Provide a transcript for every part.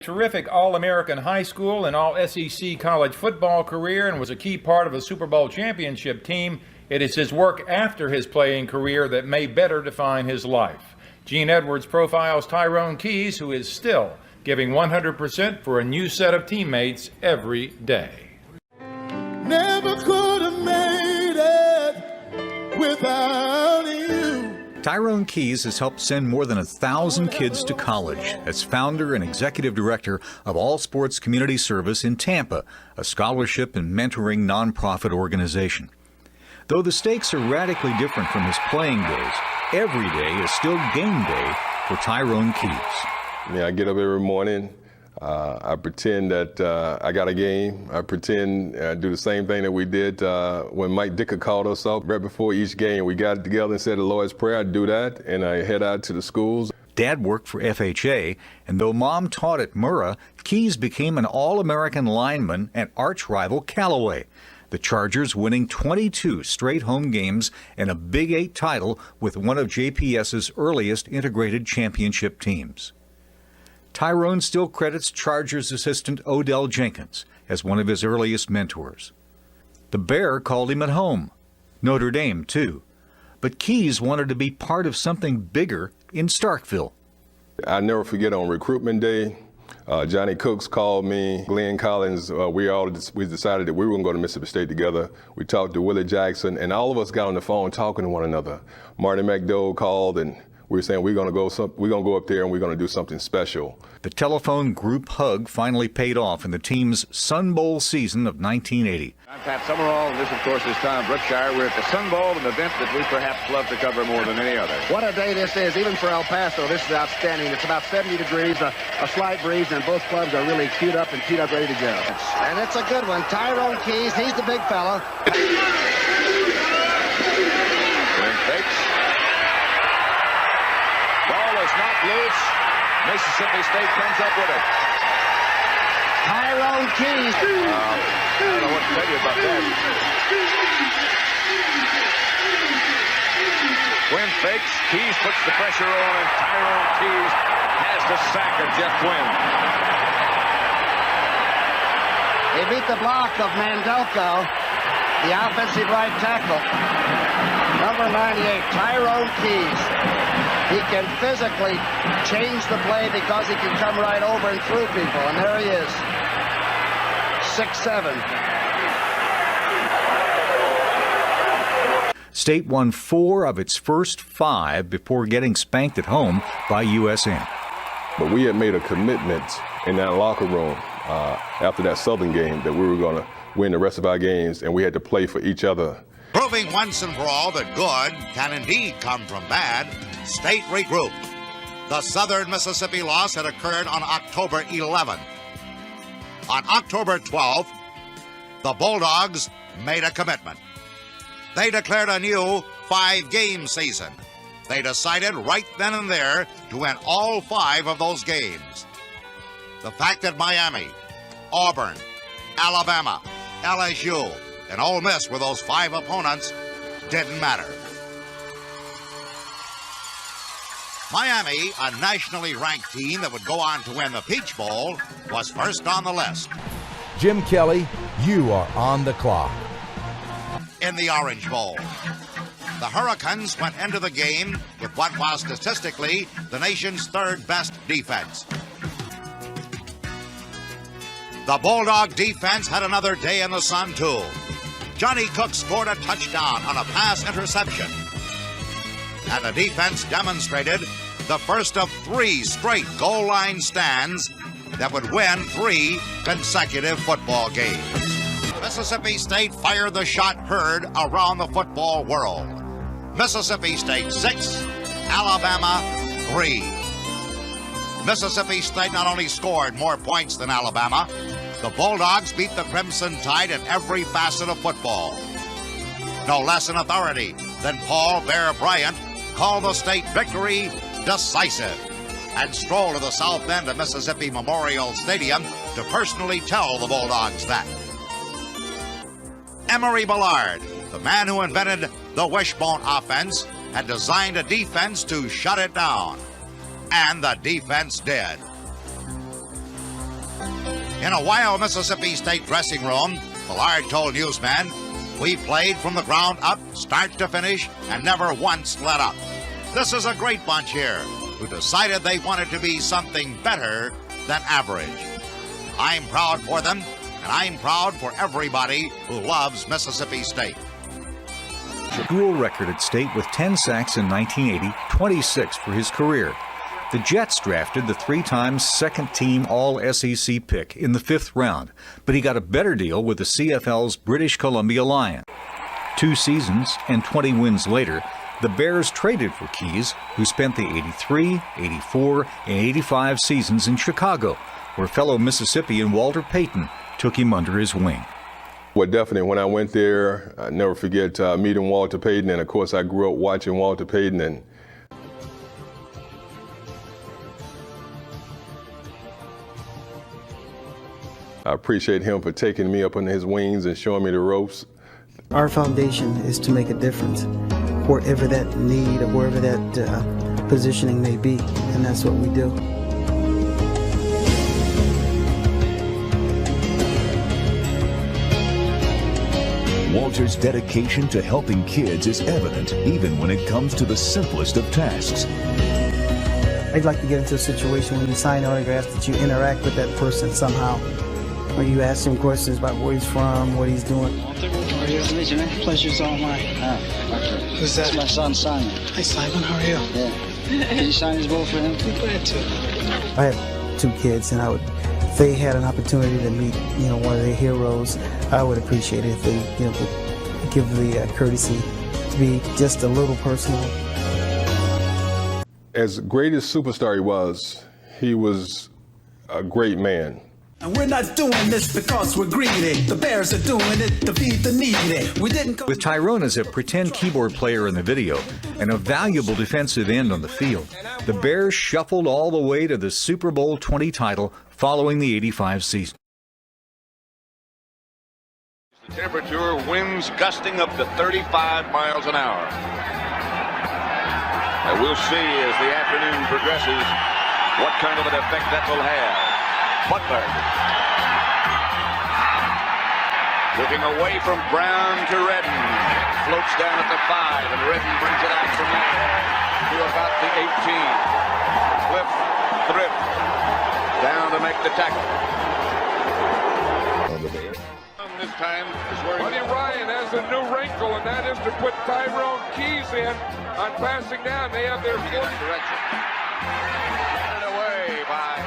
Terrific All-American high school and All-SEC college football career, and was a key part of a Super Bowl championship team. It is his work after his playing career that may better define his life. Gene Edwards profiles Tyrone Keys, who is still giving 100% for a new set of teammates every day. Never could have made it without you. Tyrone Keys has helped send more than 1,000 kids to college as founder and executive director of All Sports Community Service in Tampa, a scholarship and mentoring nonprofit organization. Though the stakes are radically different from his playing days, every day is still game day for Tyrone Keys. I get up every morning. I pretend that I got a game. I pretend do the same thing that we did when Mike Dicker called us up right before each game. We got together and said the Lord's Prayer. I do that, and I head out to the schools. Dad worked for FHA, and though Mom taught at Murrah, Keys became an All-American lineman at arch-rival Callaway. The Chargers winning 22 straight home games and a Big 8 title with one of JPS's earliest integrated championship teams. Tyrone still credits Chargers assistant Odell Jenkins as one of his earliest mentors. The Bear called him at home. Notre Dame, too. But Keys wanted to be part of something bigger in Starkville. I'll never forget on recruitment day, Johnny Cooks called me, Glenn Collins, we decided that we were going to go to Mississippi State together. We talked to Willie Jackson, and all of us got on the phone talking to one another. Marty McDowell called, and we were saying we're going to go up there and we're going to do something special. The telephone group hug finally paid off in the team's Sun Bowl season of 1980. I'm Pat Summerall, and this, of course, is Tom Brookshire. We're at the Sun Bowl, an event that we perhaps love to cover more than any other. What a day this is. Even for El Paso, this is outstanding. It's about 70 degrees, a slight breeze, and both clubs are really queued up and teed up, ready to go. And it's a good one. Tyrone Keys, he's the big fella. Wing fakes. Ball is not loose. Mississippi State comes up with it. Tyrone Keys. I don't know what to tell you about that. Quinn fakes. Keys puts the pressure on, and Tyrone Keys has the sack of Jeff Quinn. He beat the block of Mandelko, the offensive right tackle. Number 98, Tyrone Keys. He can physically change the play because he can come right over and through people. And there he is. 6'7". State won 4 of its first 5 before getting spanked at home by USN. But we had made a commitment in that locker room after that Southern game that we were going to win the rest of our games, and we had to play for each other. Proving once and for all that good can indeed come from bad, State regrouped. The Southern Mississippi loss had occurred on October 11. On October 12th, the Bulldogs made a commitment. They declared a new 5-game season. They decided right then and there to win all 5 of those games. The fact that Miami, Auburn, Alabama, LSU, and Ole Miss were those 5 opponents didn't matter. Miami, a nationally ranked team that would go on to win the Peach Bowl, was first on the list. Jim Kelly, you are on the clock. In the Orange Bowl, the Hurricanes went into the game with what was statistically the nation's 3rd best defense. The Bulldog defense had another day in the sun, too. Johnny Cook scored a touchdown on a pass interception. And the defense demonstrated the first of 3 straight goal line stands that would win 3 consecutive football games. Mississippi State fired the shot heard around the football world. Mississippi State 6, Alabama 3. Mississippi State not only scored more points than Alabama, the Bulldogs beat the Crimson Tide in every facet of football. No less an authority than Paul Bear Bryant called the state victory decisive and strolled to the south end of Mississippi Memorial Stadium to personally tell the Bulldogs that. Emory Ballard, the man who invented the wishbone offense, had designed a defense to shut it down. And the defense did. In a wild Mississippi State dressing room, Millard told newsmen, "We played from the ground up, start to finish, and never once let up. This is a great bunch here who decided they wanted to be something better than average. I'm proud for them, and I'm proud for everybody who loves Mississippi State." Dual record at State with 10 sacks in 1980, 26 for his career. The Jets drafted the 3-time second-team All-SEC pick in the 5th round, but he got a better deal with the CFL's British Columbia Lions. 2 seasons and 20 wins later, the Bears traded for Keys, who spent the 83, 84, and 85 seasons in Chicago, where fellow Mississippian Walter Payton took him under his wing. Well, definitely, when I went there, I never forget meeting Walter Payton, and of course I grew up watching Walter Payton, and I appreciate him for taking me up under his wings and showing me the ropes. Our foundation is to make a difference wherever that need or wherever that positioning may be, and that's what we do. Walter's dedication to helping kids is evident even when it comes to the simplest of tasks. I'd like to get into a situation when you sign autographs that you interact with that person somehow. Or you ask him questions about where he's from, what he's doing. Walter, how are you? Nice to meet you, man. Pleasure's all mine. Who's that? That's my son, Simon. Hi, Simon. How are you? Yeah. Did you sign his ball for him? I'm glad to. I have 2 kids, and if they had an opportunity to meet, one of their heroes, I would appreciate it if they, would give the courtesy to be just a little personal. As great as superstar he was a great man. And we're not doing this because we're greedy. The Bears are doing it to feed the needy. We didn't. With Tyrone as a pretend keyboard player in the video and a valuable defensive end on the field, the Bears shuffled all the way to the Super Bowl 20 title following the '85 season. The temperature, winds gusting up to 35 miles an hour. And we'll see as the afternoon progresses what kind of an effect that will have. Butler looking away from Brown to Redden. Floats down at the 5, and Redden brings it out from there to about the 18. Cliff Thrift down to make the tackle. This time is where Buddy Ryan has a new wrinkle, and that is to put Tyrone Keys in on passing down. They have their foot direction. It away by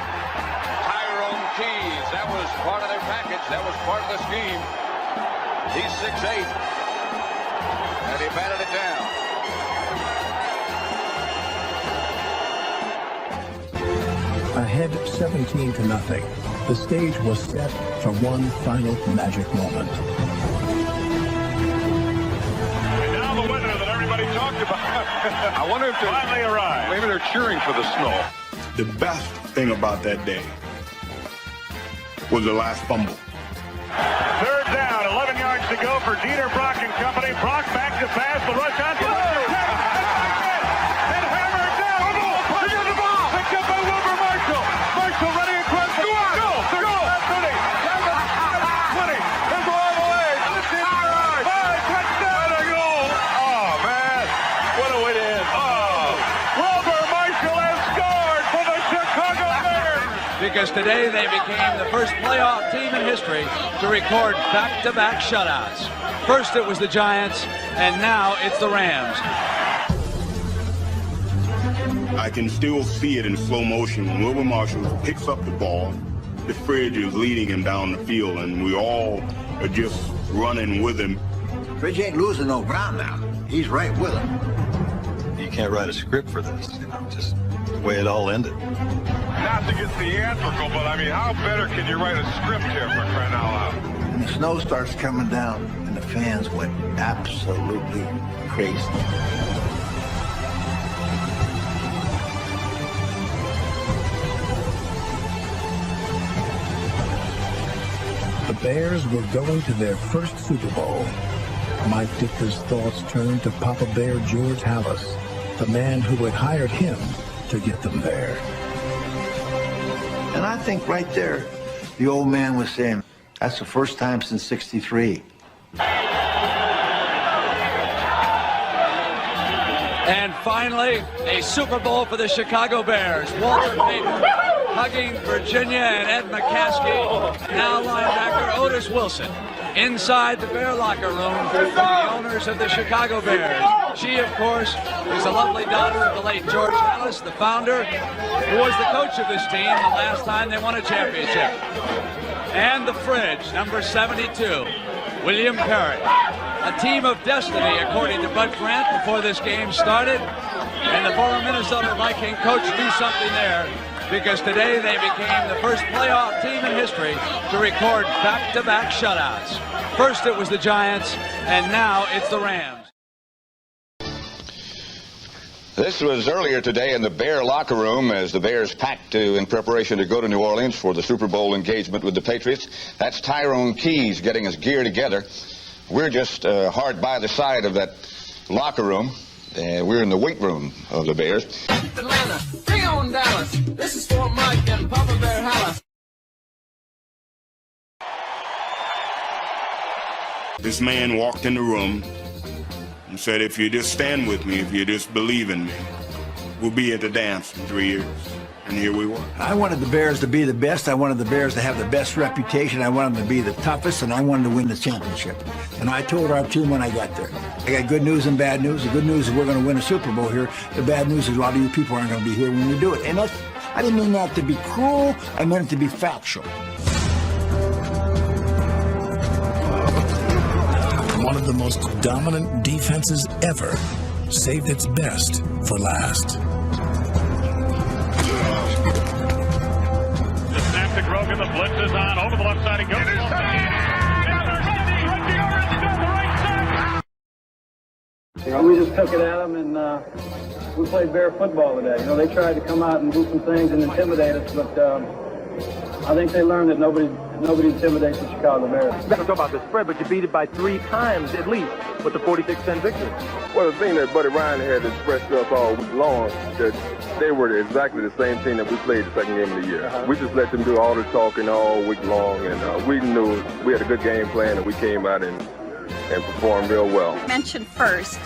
Tyrone Keys. That was part of their package. That was part of the scheme. He's 6'8", and he batted it down. Ahead 17-0, the stage was set for one final magic moment. And now the winner that everybody talked about. I wonder if they finally arrived. Maybe they're cheering for the snow. The best thing about that day was the last fumble. 3rd down, 11 yards to go for Dieter Brock and company. Brock back to pass, the rush on. And hammered down. Pick up the ball. Picked up by Wilbur Marshall. Marshall running across the goal. Go. 20. There's all the way. 15 yards. 5, touchdown. And a goal. Oh, man. What a way to end. Oh. Wilbur Marshall has scored for the Chicago Bears. Because today they became the first playoff team in history to record back-to-back shutouts. First it was the Giants, and now it's the Rams. I can still see it in slow motion when Wilbur Marshall picks up the ball. The Fridge is leading him down the field, and we all are just running with him. Fridge ain't losing no ground now. He's right with him. You can't write a script for this, just the way it all ended. Not to get theatrical, but I mean, how better can you write a script here for crying out loud? And the snow starts coming down, and the fans went absolutely crazy. The Bears were going to their first Super Bowl. Mike Ditka's thoughts turned to Papa Bear George Halas, the man who had hired him to get them there. And I think right there, The old man was saying, that's the first time since '63. And finally, a Super Bowl for the Chicago Bears. Walter Payton hugging Virginia and Ed McCaskey. Now linebacker Otis Wilson. Inside the Bear locker room, the owners of the Chicago Bears. She, of course, is a lovely daughter of the late George Halas, the founder, who was the coach of this team the last time they won a championship. And the fridge, number 72, William Perry. A team of destiny, according to Bud Grant, before this game started. And the former Minnesota Viking coach knew something there, because today they became the first playoff team in history to record back-to-back shutouts. First it was the Giants, and now it's the Rams. This was earlier today in the Bear locker room as the Bears packed in preparation to go to New Orleans for the Super Bowl engagement with the Patriots. That's Tyrone Keys getting his gear together. We're just hard by the side of that locker room. We're in the weight room of the Bears. Atlanta, bring on Dallas. This is for Mike and Papa Bear Halas. This man walked in the room and said, if you just stand with me, if you just believe in me, we'll be at the dance in 3 years. And here we were. I wanted the Bears to be the best. I wanted the Bears to have the best reputation. I wanted them to be the toughest, and I wanted to win the championship. And I told our team when I got there, I got good news and bad news. The good news is we're going to win a Super Bowl here. The bad news is a lot of you people aren't going to be here when we do it. And I didn't mean that to be cruel. I meant it to be factual. One of the most dominant defenses ever saved its best for last. Grogan, the blitz is on, over the left side, he goes. We just took it at them, and we played Bear football today. You know, they tried to come out and do some things and intimidate us, but I think they learned that nobody intimidates the Chicago Bears. You don't talk about the spread, but you beat it by 3 times at least with the 46-10 victory. Well, the thing that Buddy Ryan had expressed to us all week long, that they were exactly the same team that we played the second game of the year. We just let them do all the talking all week long, and we knew we had a good game plan, and we came out and performed real well. Mention first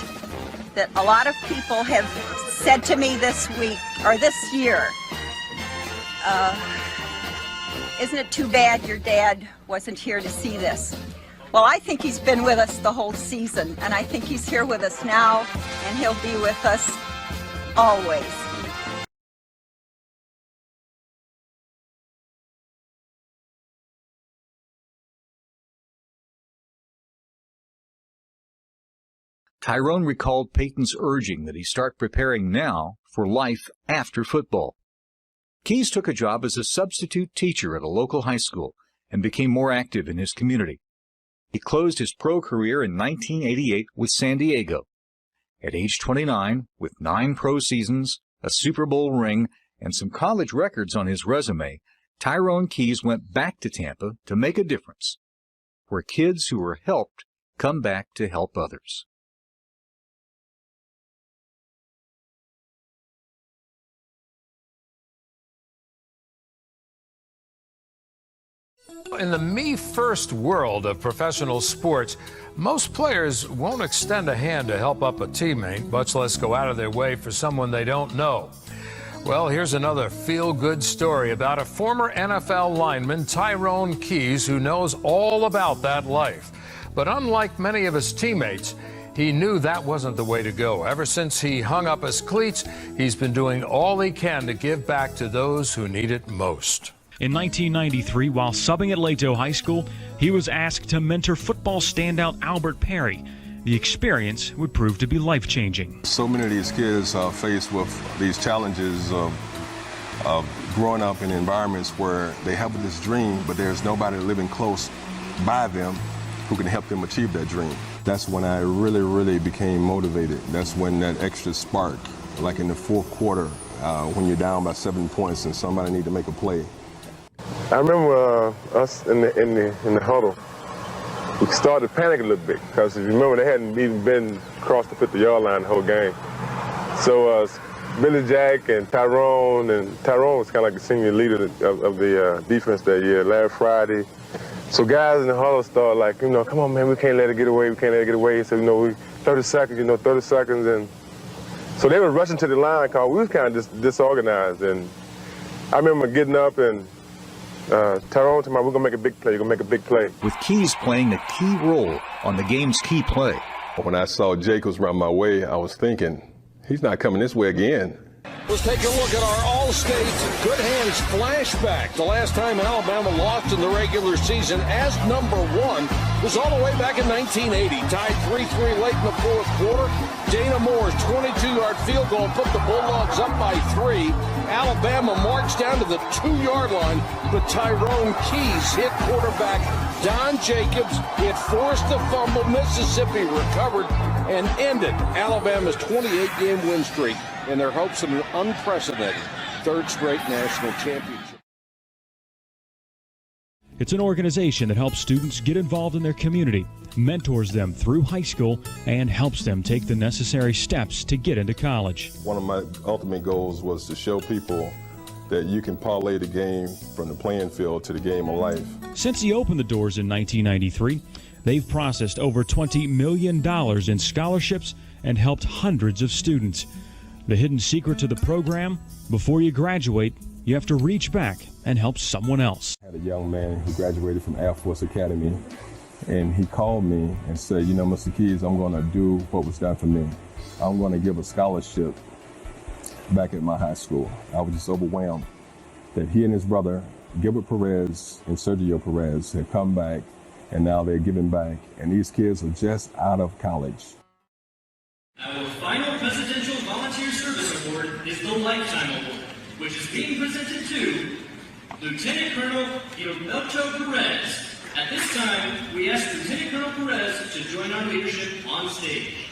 that a lot of people have said to me this week, or this year, isn't it too bad your dad wasn't here to see this? Well, I think he's been with us the whole season, and I think he's here with us now, and he'll be with us always. Tyrone recalled Peyton's urging that he start preparing now for life after football. Keys took a job as a substitute teacher at a local high school and became more active in his community. He closed his pro career in 1988 with San Diego. At age 29, with 9 pro seasons, a Super Bowl ring, and some college records on his resume, Tyrone Keys went back to Tampa to make a difference, where kids who were helped come back to help others. In the me-first world of professional sports, most players won't extend a hand to help up a teammate, much less go out of their way for someone they don't know. Well, here's another feel-good story about a former NFL lineman, Tyrone Keys, who knows all about that life. But unlike many of his teammates, he knew that wasn't the way to go. Ever since he hung up his cleats, he's been doing all he can to give back to those who need it most. In 1993, while subbing at Lato High School, he was asked to mentor football standout Albert Perry. The experience would prove to be life-changing. So many of these kids are faced with these challenges of growing up in environments where they have this dream, but there's nobody living close by them who can help them achieve that dream. That's when I really became motivated. That's when that extra spark, like in the fourth quarter, when you're down by 7 points and somebody need to make a play. I remember us in the huddle. We started to panic a little bit because if you remember, they hadn't even been across the 50-yard line the whole game. So Billy Jack and Tyrone was kind of like the senior leader of the defense that year, Larry Friday. So guys in the huddle started like, come on, man, we can't let it get away, So, 30 seconds, 30 seconds. And so they were rushing to the line because we was kind of disorganized. And I remember getting up and Tyrone told me, we're going to make a big play, you're going to make a big play. With Keys playing a key role on the game's key play. When I saw Jacobs run my way, I was thinking, he's not coming this way again. Let's take a look at our All-State Good Hands flashback. The last time Alabama lost in the regular season as number 1 was all the way back in 1980. Tied 3-3 late in the fourth quarter. Dana Moore's 22-yard field goal put the Bulldogs up by 3. Alabama marched down to the 2-yard line, but Tyrone Keys hit quarterback Don Jacobs. It forced the fumble. Mississippi recovered and ended Alabama's 28-game win streak in their hopes of an unprecedented third straight national championship. It's an organization that helps students get involved in their community, mentors them through high school, and helps them take the necessary steps to get into college. One of my ultimate goals was to show people that you can parlay the game from the playing field to the game of life. Since he opened the doors in 1993, they've processed over $20 million in scholarships and helped hundreds of students. The hidden secret to the program, before you graduate, you have to reach back and help someone else. I had a young man who graduated from Air Force Academy, and he called me and said, Mr. Keys, I'm going to do what was done for me. I'm going to give a scholarship back at my high school. I was just overwhelmed that he and his brother, Gilbert Perez and Sergio Perez, had come back, and now they're giving back, and these kids are just out of college. Our final Presidential Volunteer Service Award is the Lifetime Award, which is being presented to Lieutenant Colonel Gilberto Perez. At this time, we ask Lieutenant Colonel Perez to join our leadership on stage.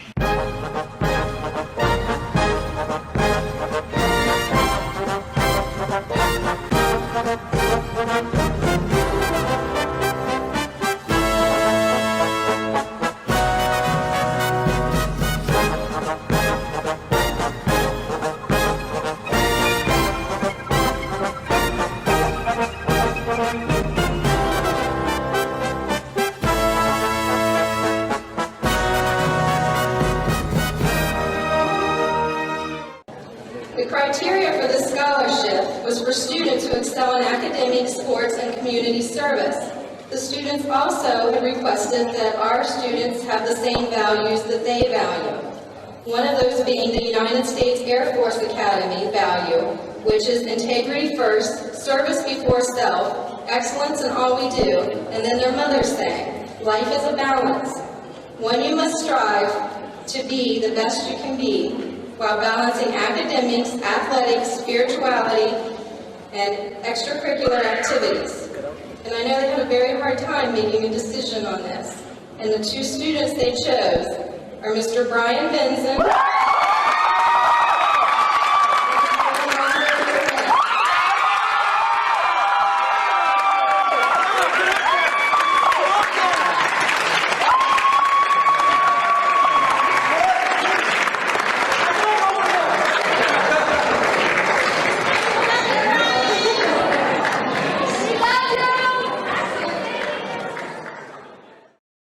The criteria for this scholarship was for students who excel in academic, sports, and community service. The students also had requested that our students have the same values that they value. One of those being the United States Air Force Academy value, which is integrity first, service before self, excellence in all we do, and then their mother's saying, life is a balance. One you must strive to be the best you can be, while balancing academics, athletics, spirituality, and extracurricular activities. And I know they had a very hard time making a decision on this. And the two students they chose are Mr. Brian Benson